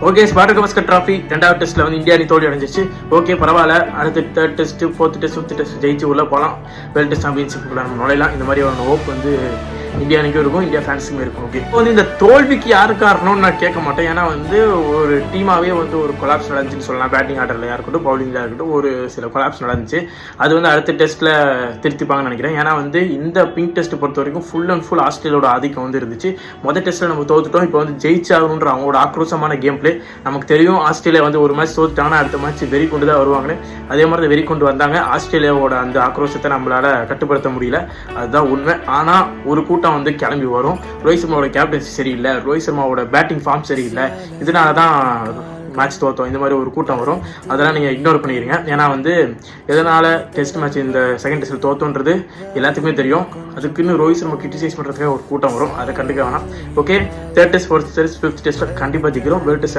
Okay, ஸ்பார்டர் Gavaskar trophy 2வது டெஸ்ட்ல வந்து இந்தியா அணி தோல்வி அடைஞ்சிச்சு. ஓகே, பரவாயில்ல. அடுத்த 3rd test, 4th test, 5th test ஜெயிச்சு உள்ள போகலாம். வேர்ல்டு டெஸ்ட் சாம்பியன்ஷிப்ல நம்ம நுழையலாம். இந்த மாதிரி ஒரு ஹோப் வந்து இந்தியா அணிக்கும் இருக்கும், இந்தியா ஃபேன்ஸுக்குமே இருக்கும். ஓகே, இப்போ வந்து இந்த தோல்விக்கு யாரு காரணம்னு நான் கேட்க மாட்டேன். ஏன்னா வந்து ஒரு டீமாவே வந்து ஒரு கொலாப்ஸ் நடந்துச்சுன்னு சொல்லலாம். பேட்டிங் ஆர்டர்லையா இருக்கட்டும், பவுலிங்ல இருக்கட்டும், ஒரு சில கொலாப்ஸ் நடந்துச்சு. அது வந்து அடுத்த டெஸ்ட்ல திருத்திப்பாங்கன்னு நினைக்கிறேன். ஏன்னா வந்து இந்த பிங்க் டெஸ்ட் பொறுத்த வரைக்கும் ஃபுல் அண்ட் ஃபுல் ஆஸ்திரேலியாவோட ஆதிக்கம் வந்து இருந்துச்சு. மொதல் டெஸ்ட்ல நம்ம தோத்துட்டோம். இப்போ வந்து ஜெயிச்சாகணுன்ற அவங்களோட ஆக்ரோஷமான கேம் பிளே நமக்கு தெரியும். ஆஸ்திரேலியா வந்து ஒரு மேட்ச் தோத்துட்டாங்கன்னா அடுத்த மேட்ச் வெறி கொண்டு தான் வருவாங்க. அதே மாதிரி தான் வெறி கொண்டு வந்தாங்க. ஆஸ்திரேலியாவோட அந்த ஆக்ரோஷத்தை நம்மளால கட்டுப்படுத்த முடியல, அதுதான் உண்மை. ஆனால் ஒரு கூட்டம் வந்து கிளம்பி வரும். ரோஹித் சர்மாவோட கேப்டன்சி சரியில்லை, ரோஹித் சர்மாவோட பேட்டிங் ஃபார்ம் சரியில்லை, இதனால தான் மேட்ச் தோத்தோம், இந்த மாதிரி ஒரு கூட்டம் வரும். அதெல்லாம் நீங்கள் இக்னோர் பண்ணிடுங்க. ஏன்னா வந்து எதனால் டெஸ்ட் மேட்ச் இந்த செகண்ட் டெஸ்ட்டில் தோத்தோன்றது எல்லாத்துக்குமே தெரியும். அதுக்குன்னு ரோஹித் சர்மா கிரிட்டிசைஸ் பண்ணுறதுக்காக ஒரு கூட்டம் வரும், அதை கண்டுக்க வேணாம். Okay, 3rd test, 4th test, 5th டெஸ்ட்டில் கண்டிப்பாக ஜெயிக்கிறோம். வேர்ல்டு